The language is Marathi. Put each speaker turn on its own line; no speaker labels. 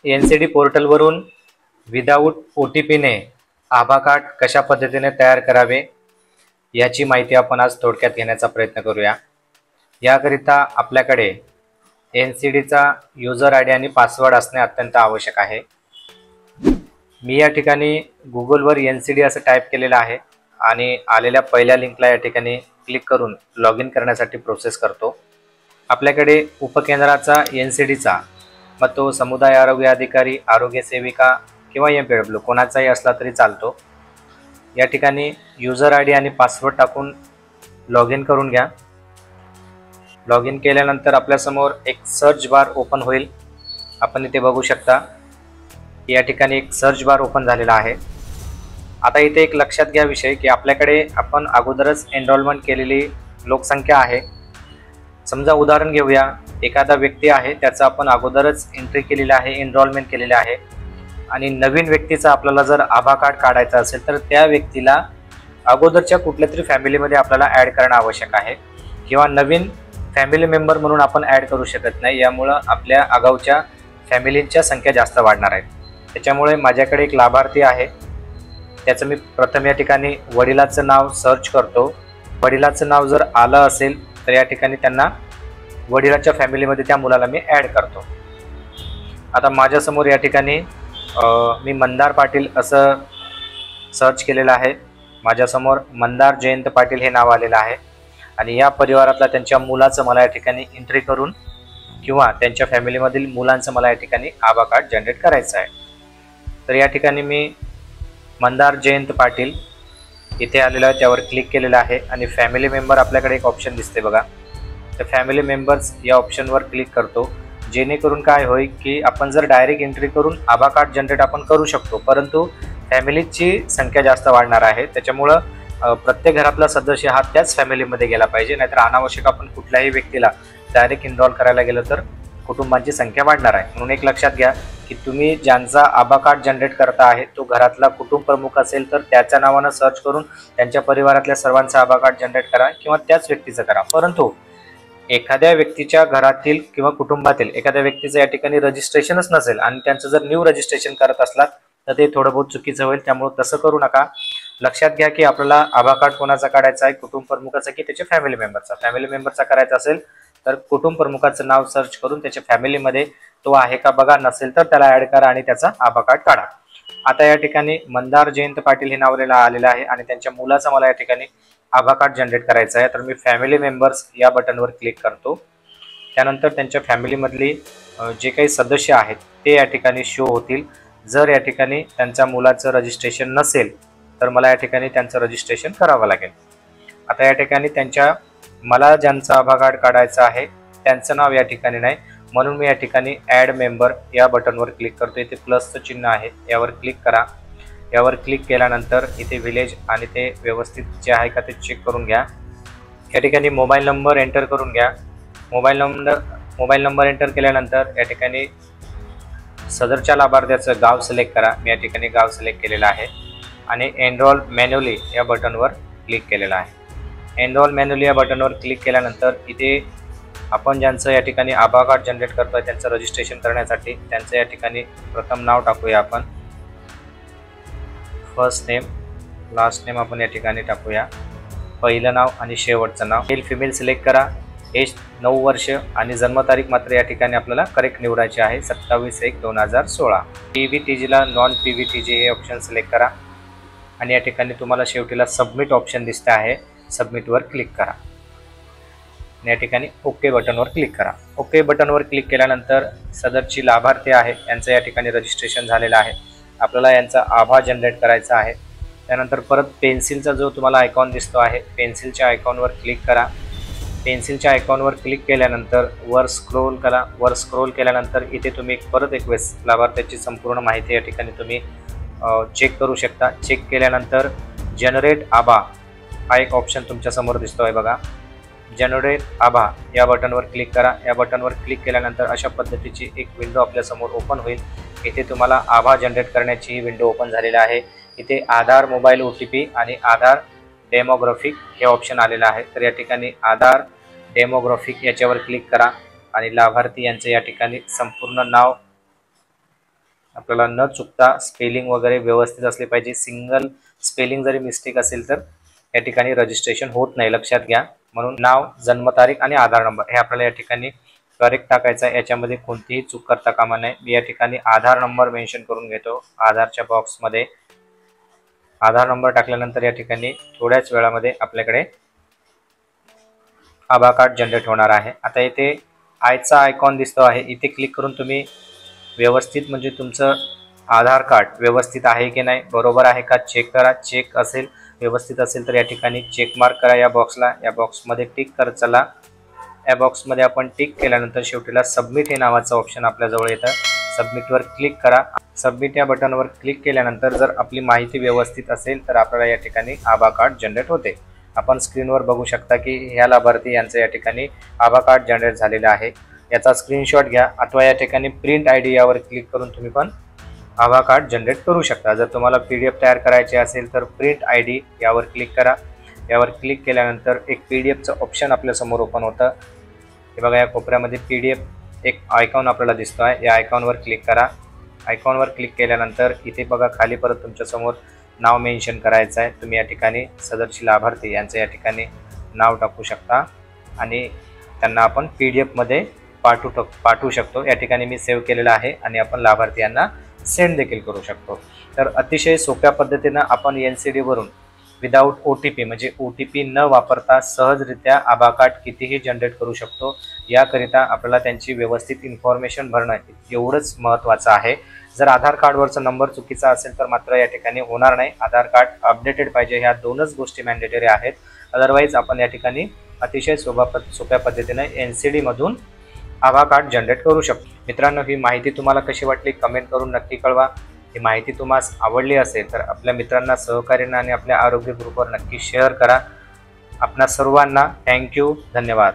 NCD पोर्टलवरून विदाऊट OTPने आभा कार्ड कशा पद्धतीने तयार करावे याची माहिती आपण आज थोडक्यात घेण्याचा प्रयत्न करूया। याकरिता आपल्याकडे NCDचा यूजर ID आणि पासवर्ड असणे अत्यंत आवश्यक आहे। मी या ठिकाणी गुगलवर NCD असं टाईप केलेलं आहे आणि आलेल्या पहिल्या लिंकला या ठिकाणी क्लिक करून लॉग इन करण्यासाठी प्रोसेस करतो। आपल्याकडे उपकेंद्राचा NCDचा मग तो समुदाय आरोग्य अधिकारी, आरोग्य सेविका किंवा MPW कोणाचाही असला तरी चालतो। या ठिकाणी यूजर ID आणि पासवर्ड टाकून लॉग इन करून घ्या। लॉग इन केल्यानंतर आपल्यासमोर एक सर्च बार ओपन होईल। आपण इथे बघू शकता या ठिकाणी एक सर्च बार ओपन झालेला आहे। आता इथे एक लक्षात घ्या विषय की आपल्याकडे आपण अगोदरच एनरोलमेंट केलेली लोकसंख्या आहे। समजा उदाहरण घेऊया, एखादा व्यक्ती आहे त्याचा आपण अगोदरच एंट्री केलेली आहे, एनरोलमेंट केलेले आहे आणि नवीन व्यक्तीचा आपल्याला जर आभा कार्ड काढायचा असेल तर त्या व्यक्तीला अगोदरच्या कुठल्या तरी फॅमिलीमध्ये आपल्याला ॲड करणं आवश्यक आहे किंवा नवीन फॅमिली मेंबर म्हणून आपण ॲड करू शकत नाही। यामुळे आपल्या अगाऊच्या फॅमिलींच्या संख्या जास्त वाढणार आहे। त्याच्यामुळे माझ्याकडे एक लाभार्थी आहे, त्याचं मी प्रथम या ठिकाणी वडिलाचं नाव सर्च करतो। वडिलाचं नाव जर आलं असेल तर या ठिकाणी त्यांना वडिलाच्या फॅमिलीमध्ये त्या मुलाला मी ॲड करतो। आता माझ्यासमोर या ठिकाणी मी मंदार पाटील असं सर्च केलेलं आहे। माझ्यासमोर मंदार जयंत पाटील हे नाव आलेलं आहे आणि या परिवारातला त्यांच्या मुलाचं मला या ठिकाणी एंट्री करून किंवा त्यांच्या फॅमिलीमधील मुलांचं मला या ठिकाणी आभा कार्ड जनरेट करायचं आहे। तर या ठिकाणी मी मंदार जयंत पाटील इथे आलेलं आहे, त्यावर क्लिक केलेलं आहे आणि फॅमिली मेंबर आपल्याकडे एक ऑप्शन दिसते बघा। तर फॅमिली मेंबर्स या ऑप्शनवर क्लिक करतो, जेणेकरून काय होईल की आपण जर डायरेक्ट एंट्री करून आभा कार्ड जनरेट आपण करू शकतो, परंतु फॅमिलीची संख्या जास्त वाढणार आहे। त्याच्यामुळं प्रत्येक घरातला सदस्य हा त्याच फॅमिलीमध्ये गेला पाहिजे, नाहीतर अनावश्यक आपण कुठल्याही व्यक्तीला डायरेक्ट इनरोल करायला गेलं तर कुटुंबांची संख्या वाढणार आहे। म्हणून एक लक्षात घ्या की तुम्ही ज्यांचा आभा कार्ड जनरेट करता आहे तो घरातला कुटुंब प्रमुख असेल तर त्याच्या नावानं सर्च करून त्यांच्या परिवारातल्या सर्वांचा आभा कार्ड जनरेट करा किंवा त्याच व्यक्तीचं करा। परंतु एखाद्या व्यक्तीच्या घरातील किंवा कुटुंबातील एखाद्या व्यक्तीचं या ठिकाणी रजिस्ट्रेशनच नसेल आणि त्यांचं जर न्यू रजिस्ट्रेशन करत असलात तर ते थोडं बहुत चुकीचं होईल, त्यामुळे तसं करू नका। लक्षात घ्या की आपल्याला आभा कार्ड कोणाचा काढायचा आहे, कुटुंब प्रमुखाचा की त्याच्या फॅमिली मेंबरचा। फॅमिली मेंबरचा करायचा असेल तर कुटुंब प्रमुखाचं नाव सर्च करून त्याच्या फॅमिलीमध्ये तो आहे का बघा, नसेल तर त्याला ॲड करा आणि त्याचा आभा कार्ड काढा। आता या ठिकाणी मंदार जयंत पाटील हे नाव आलेलं आहे आणि त्यांच्या मुलाचा मला या ठिकाणी आभा कार्ड जनरेट करायचं आहे। तर मी फॅमिली मेंबर्स या बटनवर क्लिक करतो। त्यानंतर त्यांच्या फॅमिलीमधली जे काही सदस्य आहेत ते या ठिकाणी शो होतील। जर या ठिकाणी त्यांच्या मुलाचं रजिस्ट्रेशन नसेल तर मला या ठिकाणी त्यांचं रजिस्ट्रेशन करावं लागेल। आता या ठिकाणी मला ज्यांचं आभा कार्ड काढायचं आहे त्यांचं नाव या ठिकाणी नाही, म्हणून मी या ठिकाणी ॲड मेंबर या बटनवर क्लिक करतो। इथे प्लसचं चिन्ह आहे, यावर क्लिक करा। यावर क्लिक केल्यानंतर इथे विलेज आणि ते व्यवस्थित जे आहे का ते चेक करून घ्या। या ठिकाणी मोबाईल नंबर एंटर करून घ्या। मोबाईल नंबर एंटर केल्यानंतर या ठिकाणी सदरच्या लाभार्थ्याचं गाव सिलेक्ट करा। मी या ठिकाणी गाव सिलेक्ट केलेलं आहे आणि एनरोल मॅन्युअली या बटनवर क्लिक केलेलं आहे। एनरोल मॅन्युअली या बटनवर क्लिक केल्यानंतर इथे आपण ज्यांचं या ठिकाणी आभा कार्ड जनरेट करतोय त्यांचं रजिस्ट्रेशन करण्यासाठी त्यांचं या ठिकाणी प्रथम नाव टाकूया आपण, फर्स्ट नेम, लास्ट नेम आपण या ठिकाणी टाकूया, पहिलं नाव आणि शेवटचं नाव। मेल फिमेल सिलेक्ट करा, एज 9 वर्ष आणि जन्मतारीख मात्र या ठिकाणी आपल्याला करेक्ट निवडायची आहे 27/1/2016। PVTGला नॉन PVTG हे ऑप्शन सिलेक्ट करा आणि या ठिकाणी तुम्हाला शेवटीला सबमिट ऑप्शन दिसते आहे, सबमिटवर क्लिक करा। या ठिकाणी ओके बटनवर क्लिक करा। ओके बटनवर क्लिक केल्यानंतर सदरची लाभार्थी आहे यांचं या ठिकाणी रजिस्ट्रेशन झालेलं आहे। आपल्याला यांचा आभा जनरेट करायचा आहे। त्यानंतर परत पेन्सिलचा जो तुम्हाला आयकॉन दिसतो आहे, पेन्सिलच्या आयकॉनवर क्लिक करा। पेन्सिलच्या आयकॉनवर क्लिक केल्यानंतर वर स्क्रोल करा। वर स्क्रोल केल्यानंतर इथे तुम्ही परत एक वेळेस लाभार्थ्याची संपूर्ण माहिती या ठिकाणी तुम्ही चेक करू शकता। चेक केल्यानंतर जनरेट आभा हा एक ऑप्शन तुमच्यासमोर दिसतो आहे बघा, जनरेट आभा या बटनवर क्लिक करा। या बटनवर क्लिक केल्यानंतर अशा पद्धतीची एक विंडो आपल्यासमोर ओपन होईल। इथे तुम्हाला आभा जनरेट करण्याची ही विंडो ओपन झालेली आहे। इथे आधार मोबाईल OTP आणि आधार डेमोग्राफिक हे ऑप्शन आलेलं आहे। तर या ठिकाणी आधार डेमोग्राफिक याच्यावर क्लिक करा आणि लाभार्थी यांचं या ठिकाणी संपूर्ण नाव आपल्याला न चुकता स्पेलिंग वगैरे व्यवस्थित असले पाहिजे. सिंगल स्पेलिंग जरी मिस्टेक असेल तर या ठिकाणी रजिस्ट्रेशन होत नाही, लक्षात घ्या. म्हणून नाव, जन्मतारीख आणि आधार नंबर हे आपल्याला या ठिकाणी करेक्ट टाकायचं आहे. याच्यामध्ये कोणतीही चूक करता कामा नये. मी या ठिकाणी आधार नंबर मेन्शन करून घेतो. आधारच्या बॉक्समध्ये आधार नंबर टाकल्यानंतर या ठिकाणी थोड्याच वेळामध्ये आपल्याकडे आभा कार्ड जनरेट होणार आहे. आता इथे आयचा आयकॉन दिसतो आहे, इथे क्लिक करून तुम्ही व्यवस्थित म्हणजे तुमचं आधार कार्ड व्यवस्थित आहे की नाही, बरोबर आहे का चेक करा. चेक असेल, व्यवस्थित असेल तर या ठिकाणी चेक मार्क करा या बॉक्सला. या बॉक्समध्ये टिक करत चला. या बॉक्समध्ये आपण टिक केल्यानंतर शेवटीला सबमिट हे नावाचं ऑप्शन आपल्याजवळ येतं. सबमिटवर क्लिक करा. सबमिट या बटनवर क्लिक केल्यानंतर जर आपली माहिती व्यवस्थित असेल तर आपल्याला या ठिकाणी आभा कार्ड जनरेट होते. आपण स्क्रीनवर बघू शकता की ह्या लाभार्थी यांचं या ठिकाणी आभा कार्ड जनरेट झालेलं आहे. याचा स्क्रीनशॉट घ्या अथवा या ठिकाणी प्रिंट आय डी यावर क्लिक करून तुम्ही पण आभा कार्ड जनरेट करू शकता. जर तुम्हाला PDF तयार करायचे असेल तर प्रिंट आय डी यावर क्लिक करा. यावर क्लिक केल्यानंतर एक PDFचं ऑप्शन आपल्यासमोर ओपन होतं. हे बघा, या कोपऱ्यामध्ये PDF एक आयकॉन आपल्याला दिसतो आहे. या आयकॉनवर क्लिक करा. आयकॉनवर क्लिक केल्यानंतर इथे बघा खाली परत तुमच्यासमोर नाव मेन्शन करायचं आहे. तुम्ही या ठिकाणी सदरची लाभार्थी यांचं या ठिकाणी नाव टाकू शकता आणि त्यांना आपण PDF पाठवू शकतो. या ठिकाणी मी सेव्ह केलेलं आहे आणि आपण लाभार्थी यांना सेंड देखील करू शकतो. तर अतिशय सोप्या पद्धतीनं आपण NCD वरून विदाऊट OTP म्हणजे OTP न वापरता सहजरित्या आभा कार्ड कितीही जनरेट करू शकतो. याकरिता आपल्याला त्यांची व्यवस्थित इन्फॉर्मेशन भरणं एवढंच महत्त्वाचं आहे. जर आधार कार्डवरचा नंबर चुकीचा असेल तर मात्र या ठिकाणी होणार नाही. आधार कार्ड अपडेटेड पाहिजे, ह्या दोनच गोष्टी मॅन्डेटरी आहेत. अदरवाईज आपण या ठिकाणी अतिशय सोप्या पद्धतीने NCD मधून आभा कार्ड जनरेट करू शकतो. मित्रांनो, ही माहिती तुम्हाला कशी वाटली कमेंट करून नक्की कळवा. ही माहिती तुम्हाला आवडली असेल तर आपल्या मित्रांना, सहकार्यांना आणि आपल्या आरोग्य ग्रुपवर नक्की शेअर करा. आपणा सर्वांना थँक्यू, धन्यवाद.